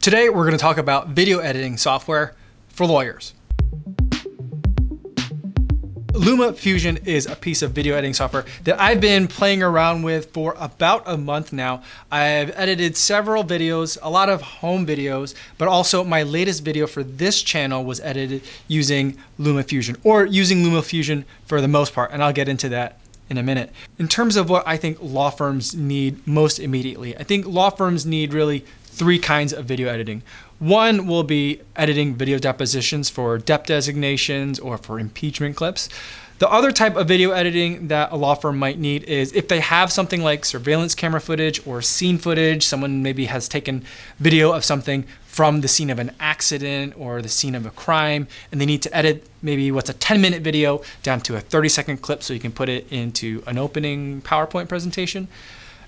Today, we're going to talk about video editing software for lawyers. Luma Fusion is a piece of video editing software that I've been playing around with for about a month now. I've edited several videos, a lot of home videos, but also my latest video for this channel was edited using Luma Fusion, or using Luma Fusion for the most part, and I'll get into that in a minute. In terms of what I think law firms need most immediately, I think law firms need really three kinds of video editing. One will be editing video depositions for dep designations or for impeachment clips. The other type of video editing that a law firm might need is if they have something like surveillance camera footage or scene footage, someone maybe has taken video of something from the scene of an accident or the scene of a crime, and they need to edit maybe what's a 10-minute video down to a 30-second clip so you can put it into an opening PowerPoint presentation.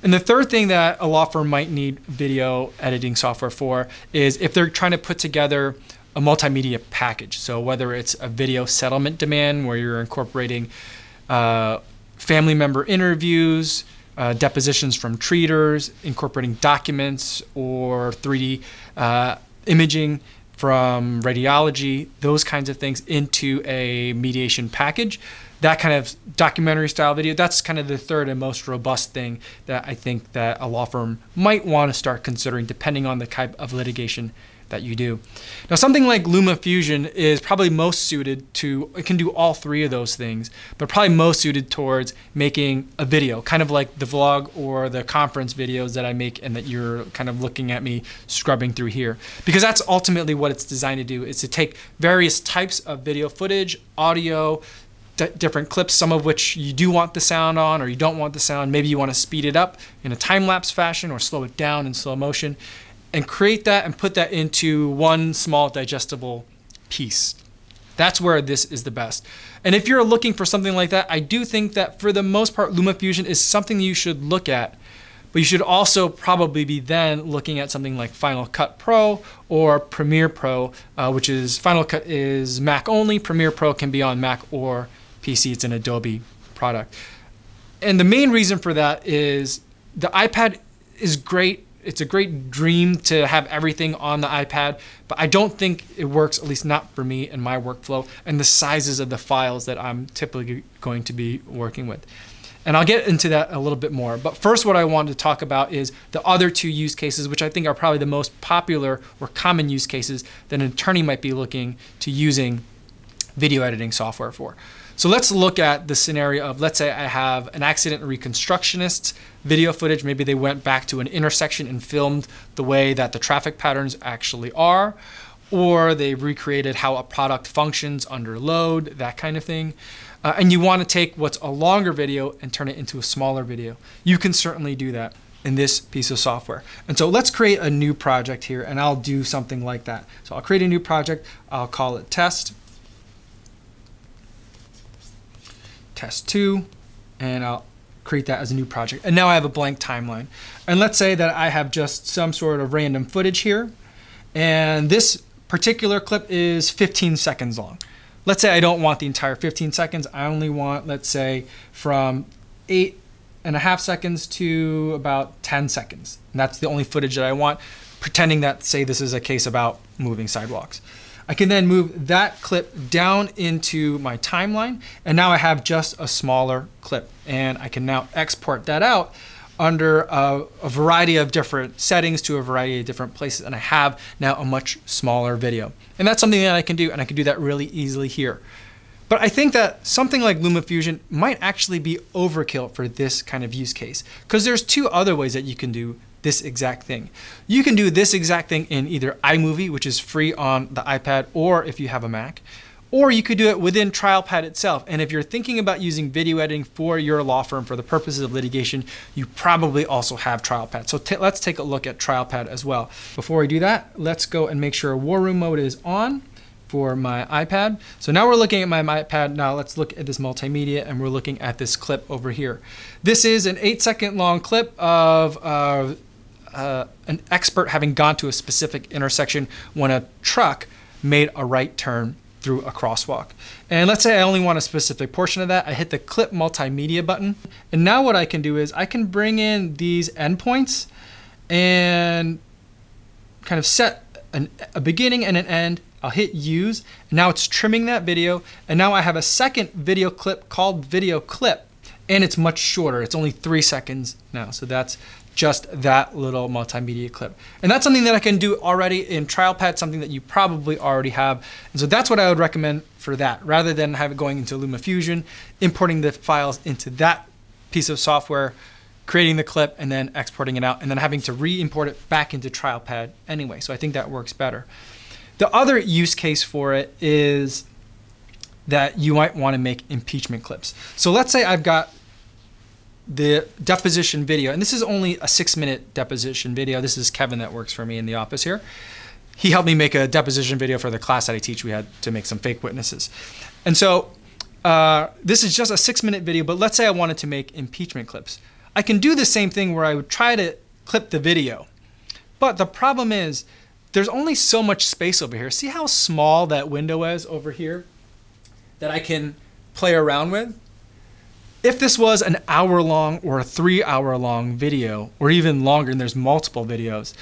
And the third thing that a law firm might need video editing software for is if they're trying to put together a multimedia package. So whether it's a video settlement demand where you're incorporating family member interviews, depositions from treaters, incorporating documents or 3D imaging from radiology, those kinds of things into a mediation package. That kind of documentary style video, that's kind of the third and most robust thing that I think that a law firm might want to start considering depending on the type of litigation that you do. Now, something like Luma Fusion is probably most suited to, it can do all three of those things, but probably most suited towards making a video, kind of like the vlog or the conference videos that I make and that you're kind of looking at me scrubbing through here. Because that's ultimately what it's designed to do, is to take various types of video footage, audio, different clips, some of which you do want the sound on or you don't want the sound. Maybe you want to speed it up in a time-lapse fashion or slow it down in slow motion, and create that and put that into one small digestible piece. That's where this is the best. And if you're looking for something like that, I do think that for the most part, Luma Fusion is something you should look at. But you should also probably be then looking at something like Final Cut Pro or Premiere Pro, which is Final Cut is Mac only. Premiere Pro can be on Mac or PC. It's an Adobe product. And the main reason for that is the iPad is great. It's a great dream to have everything on the iPad, but I don't think it works, at least not for me and my workflow and the sizes of the files that I'm typically going to be working with. And I'll get into that a little bit more. But first, what I wanted to talk about is the other two use cases, which I think are probably the most popular or common use cases that an attorney might be looking to using video editing software for. So let's look at the scenario of, let's say I have an accident reconstructionist's video footage. Maybe they went back to an intersection and filmed the way that the traffic patterns actually are, or they recreated how a product functions under load, that kind of thing. And you want to take what's a longer video and turn it into a smaller video. You can certainly do that in this piece of software. And so let's create a new project here, and I'll do something like that. So I'll create a new project. I'll call it test 2, and I'll create that as a new project. And now I have a blank timeline. And let's say that I have just some sort of random footage here, and this particular clip is 15 seconds long. Let's say I don't want the entire 15 seconds. I only want, let's say, from 8.5 seconds to about 10 seconds. And that's the only footage that I want, pretending that, say, this is a case about moving sidewalks. I can then move that clip down into my timeline, and now I have just a smaller clip. And I can now export that out under a variety of different settings to a variety of different places, and I have now a much smaller video. And that's something that I can do, and I can do that really easily here. But I think that something like Luma Fusion might actually be overkill for this kind of use case, because there's two other ways that you can do this exact thing. You can do this exact thing in either iMovie, which is free on the iPad, or if you have a Mac, or you could do it within TrialPad itself. And if you're thinking about using video editing for your law firm for the purposes of litigation, you probably also have TrialPad. So let's take a look at TrialPad as well. Before we do that, let's go and make sure War Room mode is on for my iPad. So now we're looking at my iPad. Now let's look at this multimedia, and we're looking at this clip over here. This is an 8-second long clip of an expert having gone to a specific intersection when a truck made a right turn through a crosswalk. And let's say I only want a specific portion of that. I hit the clip multimedia button. And now what I can do is I can bring in these endpoints and kind of set a beginning and an end. I'll hit use, and now it's trimming that video, and now I have a second video clip called video clip, and it's much shorter. It's only 3 seconds now, so that's just that little multimedia clip. And that's something that I can do already in TrialPad, something that you probably already have. And so that's what I would recommend for that, rather than have it going into Luma Fusion, importing the files into that piece of software, creating the clip, and then exporting it out, and then having to re-import it back into TrialPad anyway. So I think that works better. The other use case for it is that you might want to make impeachment clips. So let's say I've got the deposition video, and this is only a 6-minute deposition video. This is Kevin that works for me in the office here. He helped me make a deposition video for the class that I teach. We had to make some fake witnesses. And so this is just a 6-minute video, but let's say I wanted to make impeachment clips. I can do the same thing where I would try to clip the video, but the problem is there's only so much space over here. See how small that window is over here that I can play around with? If this was an hour-long or a 3-hour-long video, or even longer, and there's multiple videos,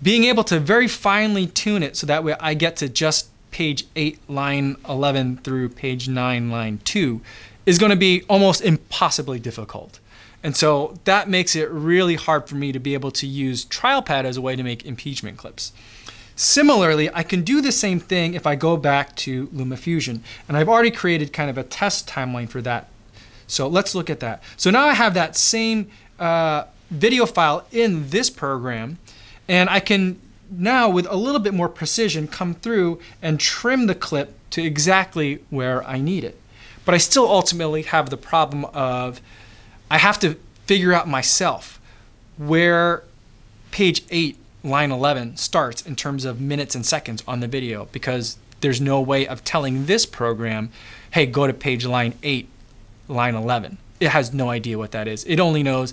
being able to very finely tune it so that way I get to just page 8, line 11 through page 9, line 2 is going to be almost impossibly difficult. And so that makes it really hard for me to be able to use TrialPad as a way to make impeachment clips. Similarly, I can do the same thing if I go back to Luma Fusion, and I've already created kind of a test timeline for that. So let's look at that. So now I have that same video file in this program, and I can now, with a little bit more precision, come through and trim the clip to exactly where I need it. But I still ultimately have the problem of I have to figure out myself where page 8, line 11 starts in terms of minutes and seconds on the video, because there's no way of telling this program, hey, go to page line 8, line 11. It has no idea what that is. It only knows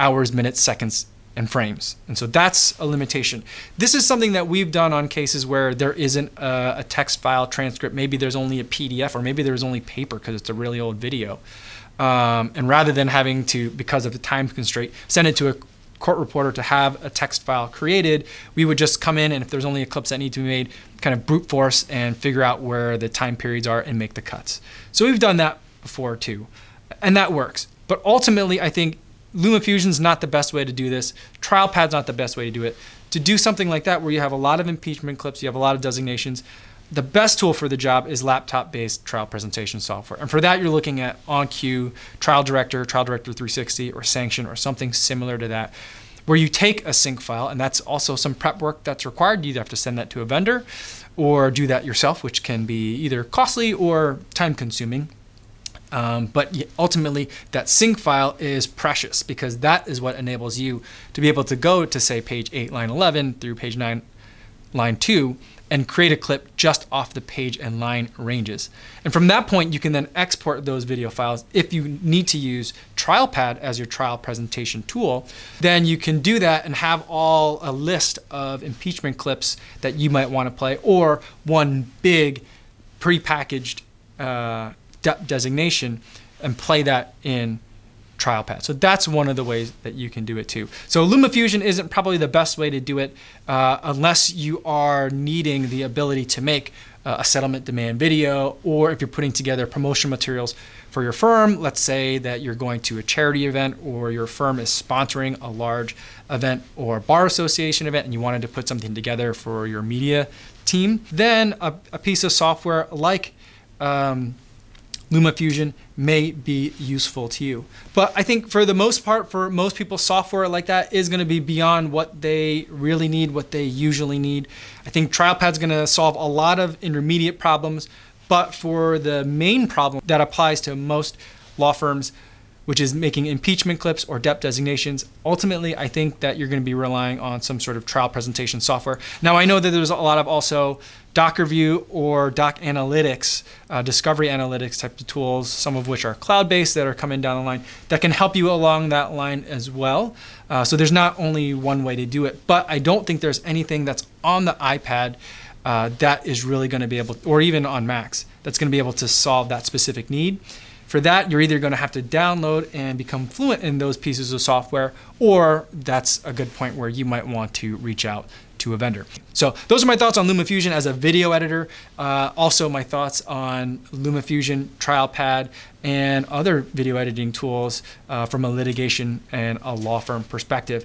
hours, minutes, seconds, and frames. And so that's a limitation. This is something that we've done on cases where there isn't a text file transcript. Maybe there's only a PDF, or maybe there's only paper because it's a really old video. And rather than having to, because of the time constraint, send it to a court reporter to have a text file created, we would just come in, and if there's only clips that need to be made, kind of brute force and figure out where the time periods are and make the cuts. So we've done that before too, and that works. But ultimately, I think Luma Fusion's not the best way to do this. TrialPad's not the best way to do it. To do something like that where you have a lot of impeachment clips, you have a lot of designations, the best tool for the job is laptop-based trial presentation software. And for that, you're looking at OnCue, Trial Director, Trial Director 360, or Sanction, or something similar to that, where you take a sync file, and that's also some prep work that's required. You either have to send that to a vendor or do that yourself, which can be either costly or time-consuming. But ultimately, that sync file is precious, because that is what enables you to be able to go to, say, page 8, line 11 through page 9, line 2, and create a clip just off the page and line ranges. And from that point, you can then export those video files. If you need to use TrialPad as your trial presentation tool, then you can do that and have a list of impeachment clips that you might want to play, or one big prepackaged designation, and play that in TrialPad. So that's one of the ways that you can do it too. So Luma Fusion isn't probably the best way to do it unless you are needing the ability to make a settlement demand video, or if you're putting together promotional materials for your firm. Let's say that you're going to a charity event, or your firm is sponsoring a large event or bar association event, and you wanted to put something together for your media team. Then a piece of software like Luma Fusion may be useful to you. But I think for the most part, for most people, software like that is going to be beyond what they really need, what they usually need. I think TrialPad's going to solve a lot of intermediate problems, but for the main problem that applies to most law firms, which is making impeachment clips or depth designations, ultimately I think that you're going to be relying on some sort of trial presentation software. Now I know that there's a lot of also doc review or doc analytics, discovery analytics type of tools, some of which are cloud-based that are coming down the line, that can help you along that line as well. So there's not only one way to do it, but I don't think there's anything that's on the iPad that is really going to be able, or even on Macs, that's going to be able to solve that specific need. For that, you're either going to have to download and become fluent in those pieces of software, or that's a good point where you might want to reach out to a vendor. So those are my thoughts on Luma Fusion as a video editor. Also my thoughts on Luma Fusion, Trial Pad, and other video editing tools from a litigation and a law firm perspective.